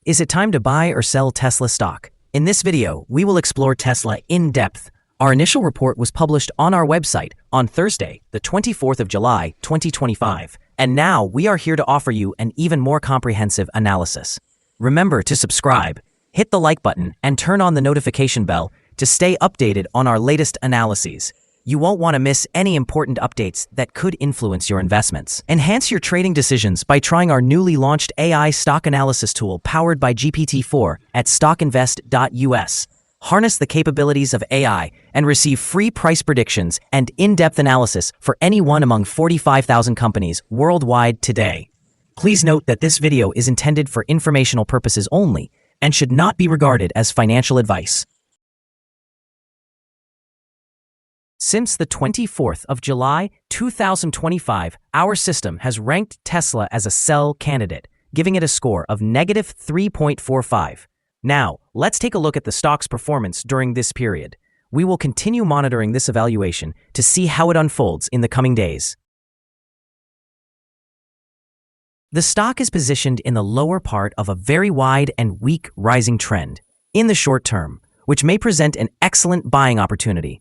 Is it time to buy or sell Tesla stock? In this video, we will explore Tesla in depth. Our initial report was published on our website on Thursday, the 24th of July, 2025. And now we are here to offer you an even more comprehensive analysis. Remember to subscribe, hit the like button, and turn on the notification bell to stay updated on our latest analyses. You won't want to miss any important updates that could influence your investments. Enhance your trading decisions by trying our newly launched AI stock analysis tool powered by GPT-4 at StockInvest.us. Harness the capabilities of AI and receive free price predictions and in-depth analysis for any one among 45,000 companies worldwide today. Please note that this video is intended for informational purposes only and should not be regarded as financial advice. Since the 24th of July, 2025, our system has ranked Tesla as a sell candidate, giving it a score of negative 3.45. Now, let's take a look at the stock's performance during this period. We will continue monitoring this evaluation to see how it unfolds in the coming days. The stock is positioned in the lower part of a very wide and weak rising trend in the short term, which may present an excellent buying opportunity.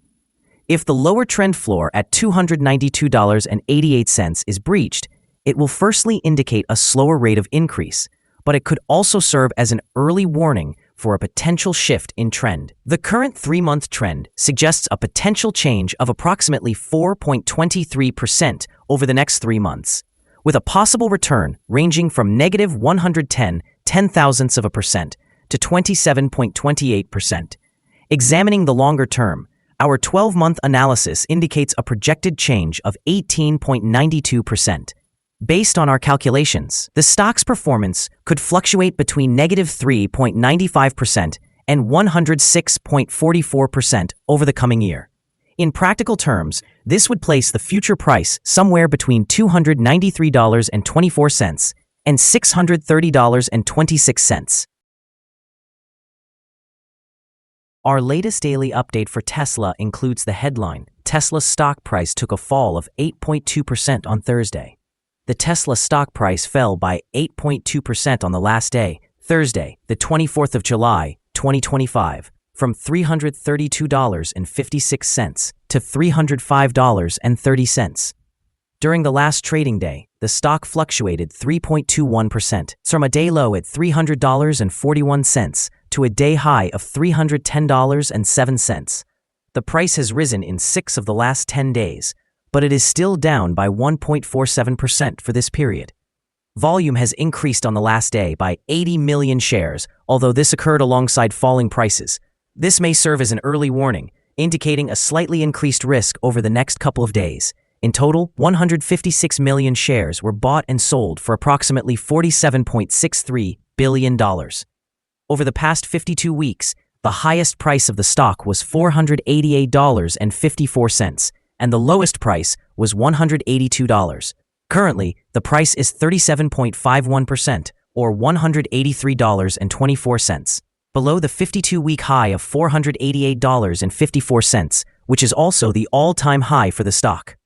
If the lower trend floor at $292.88 is breached, it will firstly indicate a slower rate of increase, but it could also serve as an early warning for a potential shift in trend. The current 3-month trend suggests a potential change of approximately 4.23% over the next 3 months, with a possible return ranging from negative 110/10,000% to 27.28%. Examining the longer term, our 12-month analysis indicates a projected change of 18.92%. Based on our calculations, the stock's performance could fluctuate between negative 3.95% and 106.44% over the coming year. In practical terms, this would place the future price somewhere between $293.24 and $630.26. Our latest daily update for Tesla includes the headline, Tesla's stock price took a fall of 8.2% on Thursday. The Tesla stock price fell by 8.2% on the last day, Thursday, the 24th of July, 2025, from $332.56 to $305.30. During the last trading day, the stock fluctuated 3.21%, from a day low at $300.41 to a day high of $310.07. The price has risen in 6 of the last 10 days, but it is still down by 1.47% for this period. Volume has increased on the last day by 80 million shares, although this occurred alongside falling prices. This may serve as an early warning, indicating a slightly increased risk over the next couple of days. In total, 156 million shares were bought and sold for approximately $47.63 billion. Over the past 52 weeks, the highest price of the stock was $488.54, and the lowest price was $182. Currently, the price is 37.51%, or $183.24, below the 52-week high of $488.54, which is also the all-time high for the stock.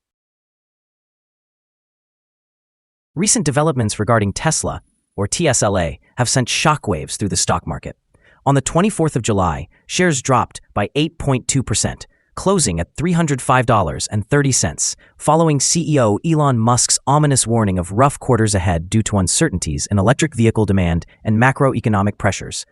Recent developments regarding Tesla, or TSLA, have sent shockwaves through the stock market. On the 24th of July, shares dropped by 8.2%, closing at $305.30, following CEO Elon Musk's ominous warning of rough quarters ahead due to uncertainties in electric vehicle demand and macroeconomic pressures.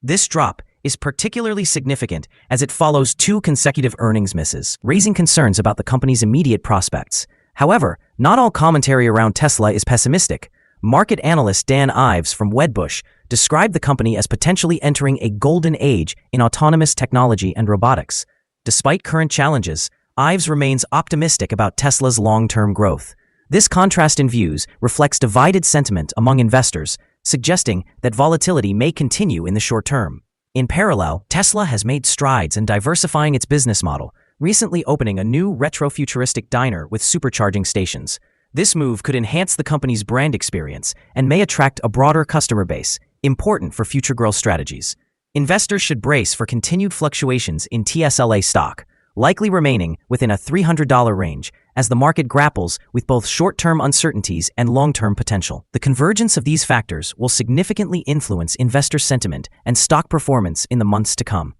This drop is particularly significant as it follows 2 consecutive earnings misses, raising concerns about the company's immediate prospects. However, not all commentary around Tesla is pessimistic. Market analyst Dan Ives from Wedbush described the company as potentially entering a golden age in autonomous technology and robotics. Despite current challenges, Ives remains optimistic about Tesla's long-term growth. This contrast in views reflects divided sentiment among investors, suggesting that volatility may continue in the short term. In parallel, Tesla has made strides in diversifying its business model, recently opening a new retro-futuristic diner with supercharging stations. This move could enhance the company's brand experience and may attract a broader customer base, important for future growth strategies. Investors should brace for continued fluctuations in TSLA stock, likely remaining within a $300 range as the market grapples with both short-term uncertainties and long-term potential. The convergence of these factors will significantly influence investor sentiment and stock performance in the months to come.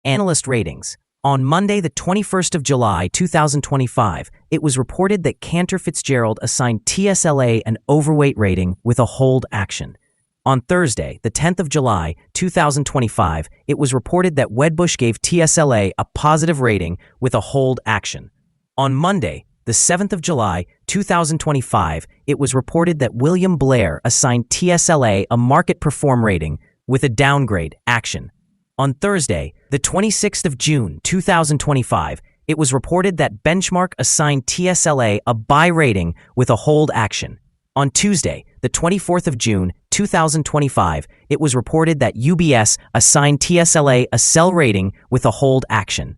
Analyst ratings. On Monday, the 21st of July, 2025, it was reported that Cantor Fitzgerald assigned TSLA an overweight rating with a hold action. On Thursday, the 10th of July, 2025, it was reported that Wedbush gave TSLA a positive rating with a hold action. On Monday, the 7th of July, 2025, it was reported that William Blair assigned TSLA a market perform rating with a downgrade action. On Thursday, the 26th of June, 2025, it was reported that Benchmark assigned TSLA a buy rating with a hold action. On Tuesday, the 24th of June, 2025, it was reported that UBS assigned TSLA a sell rating with a hold action.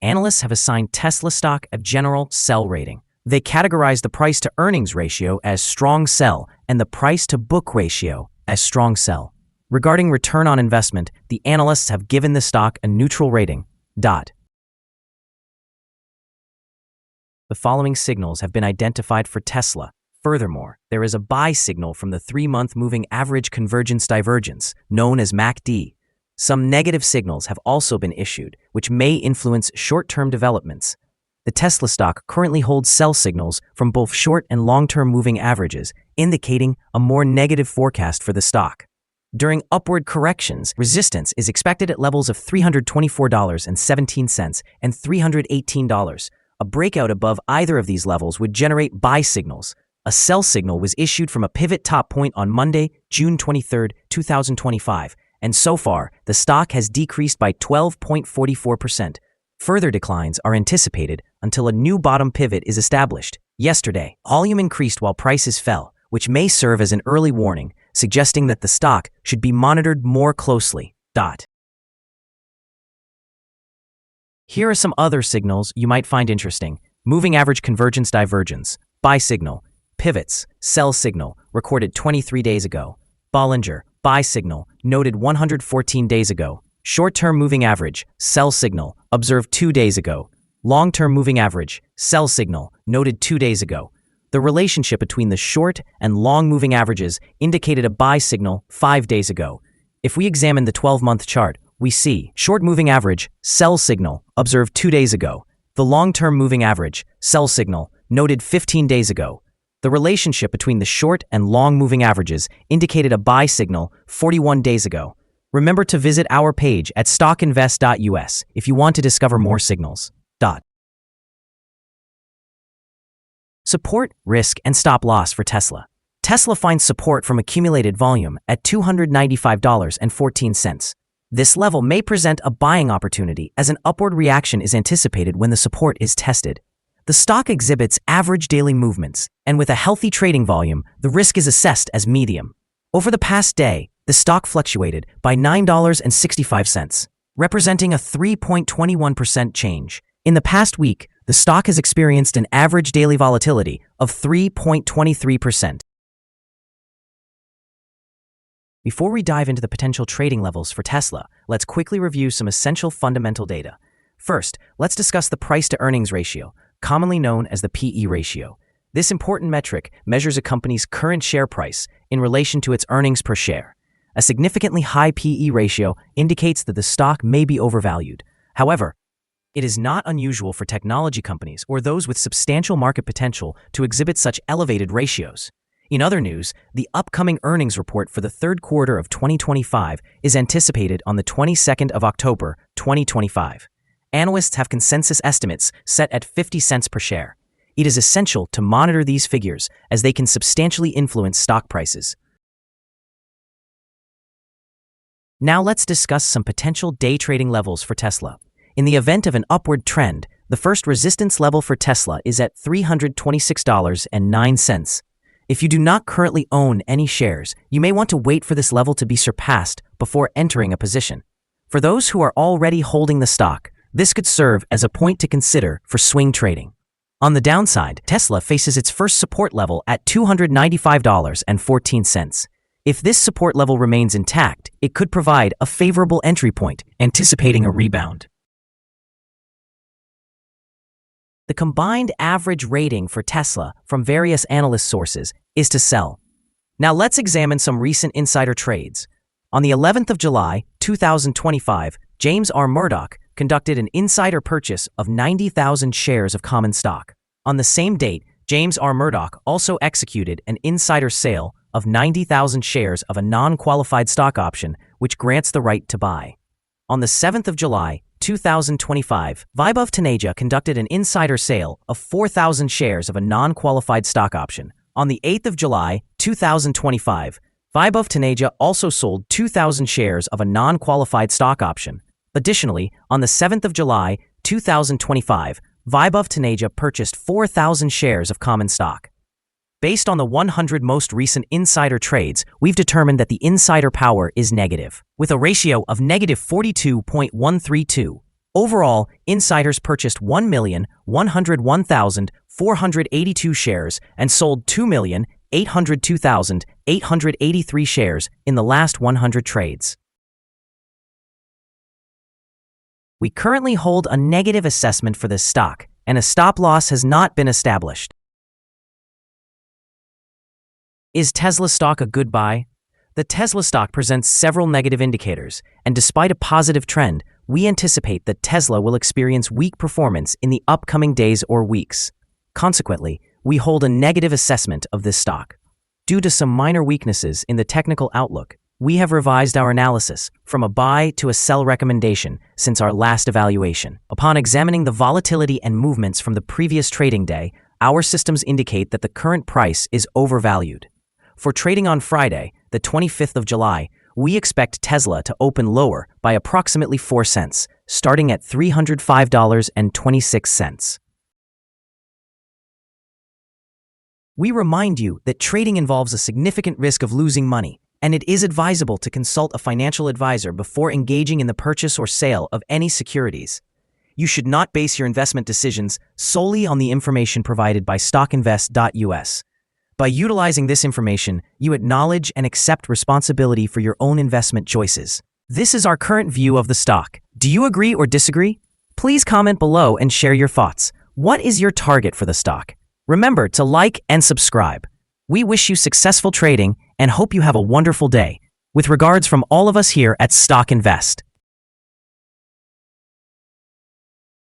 Analysts have assigned Tesla stock a general sell rating. They categorize the price-to-earnings ratio as strong sell and the price-to-book ratio as strong sell. Regarding return on investment, the analysts have given the stock a neutral rating. The following signals have been identified for Tesla. Furthermore, there is a buy signal from the 3-month moving average convergence divergence, known as MACD. Some negative signals have also been issued, which may influence short-term developments. The Tesla stock currently holds sell signals from both short and long-term moving averages, indicating a more negative forecast for the stock. During upward corrections, resistance is expected at levels of $324.17 and $318. A breakout above either of these levels would generate buy signals. A sell signal was issued from a pivot top point on Monday, June 23, 2025, and so far, the stock has decreased by 12.44%. Further declines are anticipated until a new bottom pivot is established. Yesterday, volume increased while prices fell, which may serve as an early warning, suggesting that the stock should be monitored more closely. Here are some other signals you might find interesting. Moving average convergence divergence, buy signal, pivots, sell signal, recorded 23 days ago. Bollinger, buy signal, noted 114 days ago. Short-term moving average, sell signal, observed 2 days ago. Long-term moving average, sell signal, noted 2 days ago. The relationship between the short and long moving averages indicated a buy signal 5 days ago. If we examine the 12-month chart, we see short moving average, sell signal, observed 2 days ago. The long-term moving average, sell signal, noted 15 days ago. The relationship between the short and long moving averages indicated a buy signal 41 days ago. Remember to visit our page at StockInvest.us if you want to discover more signals. Support, risk, and stop loss for Tesla. Tesla finds support from accumulated volume at $295.14. This level may present a buying opportunity as an upward reaction is anticipated when the support is tested. The stock exhibits average daily movements, and with a healthy trading volume, the risk is assessed as medium. Over the past day, the stock fluctuated by $9.65, representing a 3.21% change. In the past week, the stock has experienced an average daily volatility of 3.23%. Before we dive into the potential trading levels for Tesla, let's quickly review some essential fundamental data. First, let's discuss the price-to-earnings ratio, commonly known as the PE ratio. This important metric measures a company's current share price in relation to its earnings per share. A significantly high PE ratio indicates that the stock may be overvalued. However, it is not unusual for technology companies or those with substantial market potential to exhibit such elevated ratios. In other news, the upcoming earnings report for the third quarter of 2025 is anticipated on the 22nd of October, 2025. Analysts have consensus estimates set at 50 cents per share. It is essential to monitor these figures as they can substantially influence stock prices. Now let's discuss some potential day trading levels for Tesla. In the event of an upward trend, the first resistance level for Tesla is at $326.09. If you do not currently own any shares, you may want to wait for this level to be surpassed before entering a position. For those who are already holding the stock, this could serve as a point to consider for swing trading. On the downside, Tesla faces its first support level at $295.14. If this support level remains intact, it could provide a favorable entry point, anticipating a rebound. The combined average rating for Tesla from various analyst sources is to sell. Now let's examine some recent insider trades. On the 11th of July, 2025, James R. Murdoch conducted an insider purchase of 90,000 shares of common stock. On the same date, James R. Murdoch also executed an insider sale of 90,000 shares of a non-qualified stock option, which grants the right to buy. On the 7th of July, 2025, Vaibhav Taneja conducted an insider sale of 4,000 shares of a non-qualified stock option. On the 8th of July, 2025, Vaibhav Taneja also sold 2,000 shares of a non-qualified stock option. Additionally, on the 7th of July, 2025, Vaibhav Taneja purchased 4,000 shares of common stock. Based on the 100 most recent insider trades, we've determined that the insider power is negative, with a ratio of negative 42.132. Overall, insiders purchased 1,101,482 shares and sold 2,802,883 shares in the last 100 trades. We currently hold a negative assessment for this stock, and a stop loss has not been established. Is Tesla stock a good buy? The Tesla stock presents several negative indicators, and despite a positive trend, we anticipate that Tesla will experience weak performance in the upcoming days or weeks. Consequently, we hold a negative assessment of this stock. Due to some minor weaknesses in the technical outlook, we have revised our analysis from a buy to a sell recommendation since our last evaluation. Upon examining the volatility and movements from the previous trading day, our systems indicate that the current price is overvalued. For trading on Friday, the 25th of July, we expect Tesla to open lower by approximately 4 cents, starting at $305.26. We remind you that trading involves a significant risk of losing money, and it is advisable to consult a financial advisor before engaging in the purchase or sale of any securities. You should not base your investment decisions solely on the information provided by StockInvest.us. By utilizing this information, you acknowledge and accept responsibility for your own investment choices. This is our current view of the stock. Do you agree or disagree? Please comment below and share your thoughts. What is your target for the stock? Remember to like and subscribe. We wish you successful trading and hope you have a wonderful day. With regards from all of us here at Stock Invest.